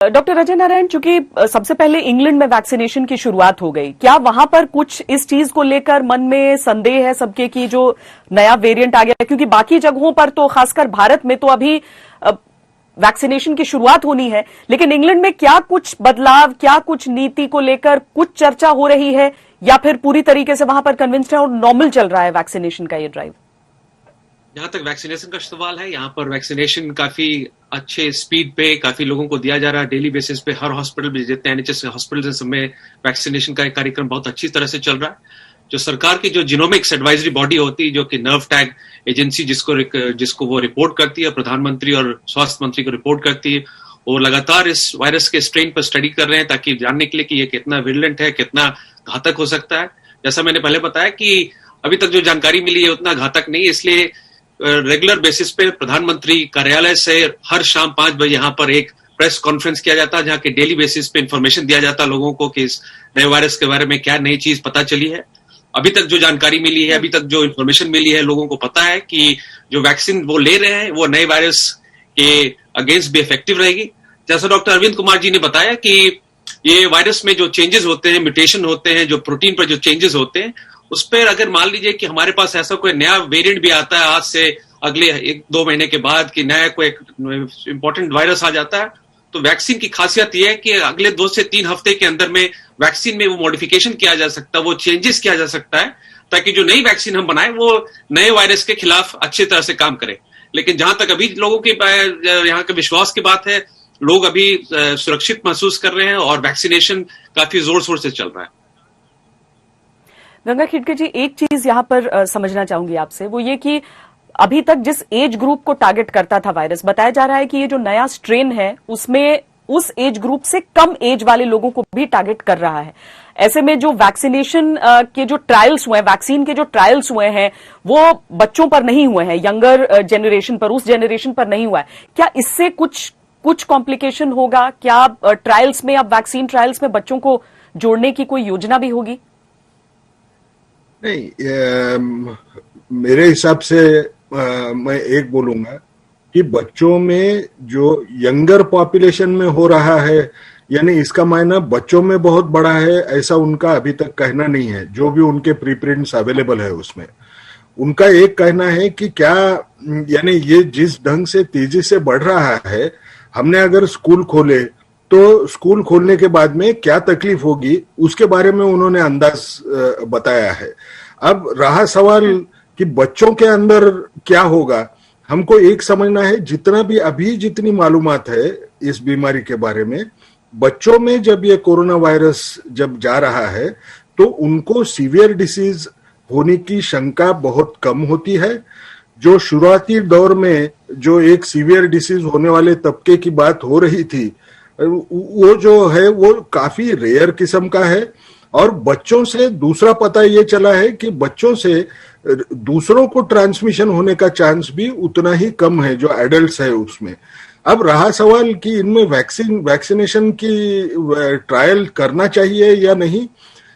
Doctor Ajay Narayan, चूंकि सबसे पहले इंग्लैंड में वैक्सीनेशन की शुरुआत हो गई, क्या वहां पर कुछ इस चीज को लेकर मन में संदेह है सबके कि जो नया वेरिएंट आ गया, क्योंकि बाकी जगहों पर तो खासकर भारत में तो अभी वैक्सीनेशन की शुरुआत होनी है, लेकिन इंग्लैंड में क्या कुछ बदलाव, क्या कुछ नीति को लेकर कुछ चर्चा हो रही है, या फिर पूरी तरीके से वहां पर कन्विंस्ड है और नॉर्मल चल रहा है वैक्सीनेशन का ये ड्राइव? जहां तक वैक्सीनेशन का सवाल है, यहाँ पर वैक्सीनेशन काफी अच्छे स्पीड पे काफी लोगों को दिया जा रहा है। डेली बेसिस पे हर हॉस्पिटल में, जितने एनएचएस हॉस्पिटल हैं, सब में वैक्सीनेशन का एक कार्यक्रम बहुत अच्छी तरह से चल रहा है। जो सरकार की जो जिनोमिक्स एडवाइजरी बॉडी होती है, जो कि नर्व टैग एजेंसी जिसको वो रिपोर्ट करती है, प्रधानमंत्री और स्वास्थ्य मंत्री को रिपोर्ट करती है, वो लगातार इस वायरस के स्ट्रेन पर स्टडी कर रहे हैं ताकि जानने के लिए कि ये कितना विरलेंट है, कितना घातक हो सकता है। जैसा मैंने पहले बताया कि अभी तक जो जानकारी मिली है उतना घातक नहीं, इसलिए रेगुलर बेसिस पे प्रधानमंत्री कार्यालय से हर शाम 5 बजे यहाँ पर एक प्रेस कॉन्फ्रेंस किया जाता है, जहाँ के डेली बेसिस पे इंफॉर्मेशन दिया जाता है लोगों को कि इस नए वायरस के बारे में क्या नई चीज पता चली है। अभी तक जो जानकारी मिली है, अभी तक जो इन्फॉर्मेशन मिली है, लोगों को पता है कि जो वैक्सीन वो ले रहे हैं वो नए वायरस के अगेंस्ट भी इफेक्टिव रहेगी। जैसा डॉक्टर अरविंद कुमार जी ने बताया कि ये वायरस में जो चेंजेस होते हैं, म्यूटेशन होते हैं, जो प्रोटीन पर जो चेंजेस होते हैं, उस पर अगर मान लीजिए कि हमारे पास ऐसा कोई नया वेरिएंट भी आता है आज से अगले 1-2 महीने के बाद, कि नया कोई इंपॉर्टेंट वायरस आ जाता है, तो वैक्सीन की खासियत यह है कि अगले 2 से 3 हफ्ते के अंदर में वैक्सीन में वो मॉडिफिकेशन किया जा सकता है, वो चेंजेस किया जा सकता है, ताकि जो नई वैक्सीन हम बनाए वो नए वायरस के खिलाफ अच्छी तरह से काम करे। लेकिन जहां तक अभी लोगों के यहाँ के विश्वास की बात है, लोग अभी सुरक्षित महसूस कर रहे हैं और वैक्सीनेशन काफी जोर शोर से चल रहा है। गंगा खिड़के जी, एक चीज यहां पर समझना चाहूंगी आपसे, वो ये कि अभी तक जिस एज ग्रुप को टारगेट करता था वायरस, बताया जा रहा है कि ये जो नया स्ट्रेन है उसमें उस एज ग्रुप से कम एज वाले लोगों को भी टारगेट कर रहा है। ऐसे में जो वैक्सीनेशन के जो ट्रायल्स हुए हैं, वैक्सीन के जो ट्रायल्स हुए हैं, वो बच्चों पर नहीं हुए हैं, यंगर जनरेशन पर, उस जनरेशन पर नहीं हुआ है। क्या इससे कुछ कॉम्प्लिकेशन होगा? क्या ट्रायल्स में, अब वैक्सीन ट्रायल्स में बच्चों को जोड़ने की कोई योजना भी होगी? नहीं, मेरे हिसाब से मैं एक बोलूंगा कि बच्चों में जो यंगर पॉपुलेशन में हो रहा है, यानी इसका मायना बच्चों में बहुत बड़ा है, ऐसा उनका अभी तक कहना नहीं है। जो भी उनके प्रीप्रिंट्स अवेलेबल है उसमें उनका एक कहना है कि क्या, यानी ये जिस ढंग से तेजी से बढ़ रहा है, हमने अगर स्कूल खोले तो स्कूल खोलने के बाद में क्या तकलीफ होगी, उसके बारे में उन्होंने अंदाज बताया है। अब रहा सवाल कि बच्चों के अंदर क्या होगा, हमको एक समझना है, जितना भी अभी जितनी मालूमात है इस बीमारी के बारे में, बच्चों में जब ये कोरोना वायरस जब जा रहा है तो उनको सीवियर डिसीज होने की शंका बहुत कम होती है। जो शुरुआती दौर में जो एक सीवियर डिसीज होने वाले तबके की बात हो रही थी, वो जो है वो काफी रेयर किस्म का है। और बच्चों से दूसरा पता ये चला है कि बच्चों से दूसरों को ट्रांसमिशन होने का चांस भी उतना ही कम है जो एडल्ट्स है उसमें। अब रहा सवाल कि इनमें वैक्सीनेशन की ट्रायल करना चाहिए या नहीं,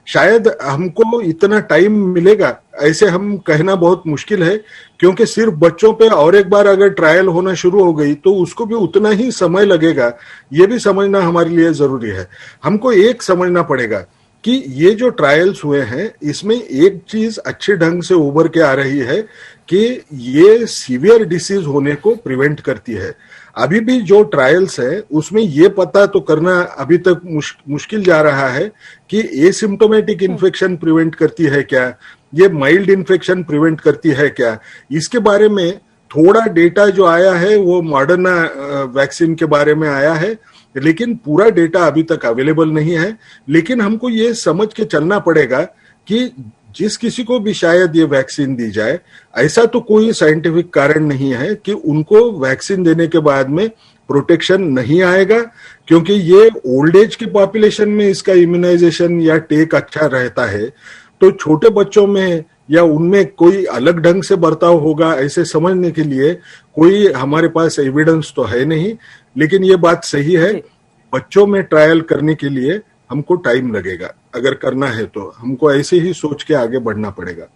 शायद हमको इतना टाइम मिलेगा ऐसे हम कहना बहुत मुश्किल है, क्योंकि सिर्फ बच्चों पे और एक बार अगर ट्रायल होना शुरू हो गई तो उसको भी उतना ही समय लगेगा। ये भी समझना हमारे लिए जरूरी है। हमको एक समझना पड़ेगा कि ये जो ट्रायल्स हुए हैं, इसमें एक चीज अच्छे ढंग से उभर के आ रही है कि ये सीवियर डिसीज होने को प्रिवेंट करती है। अभी भी जो ट्रायल्स है उसमें ये पता तो करना अभी तक मुश्किल जा रहा है कि एसिम्प्टोमेटिक इन्फेक्शन प्रिवेंट करती है क्या, ये माइल्ड इन्फेक्शन प्रिवेंट करती है क्या। इसके बारे में थोड़ा डेटा जो आया है वो मॉडर्ना वैक्सीन के बारे में आया है, लेकिन पूरा डेटा अभी तक अवेलेबल नहीं है। लेकिन हमको ये समझ के चलना पड़ेगा कि जिस किसी को भी शायद ये वैक्सीन दी जाए, ऐसा तो कोई साइंटिफिक कारण नहीं है कि उनको वैक्सीन देने के बाद में प्रोटेक्शन नहीं आएगा, क्योंकि ये ओल्ड एज की पॉपुलेशन में इसका इम्यूनाइजेशन या टेक अच्छा रहता है। तो छोटे बच्चों में या उनमें कोई अलग ढंग से बर्ताव होगा ऐसे समझने के लिए कोई हमारे पास एविडेंस तो है नहीं। लेकिन ये बात सही है, बच्चों में ट्रायल करने के लिए हमको टाइम लगेगा। अगर करना है तो हमको ऐसे ही सोच के आगे बढ़ना पड़ेगा।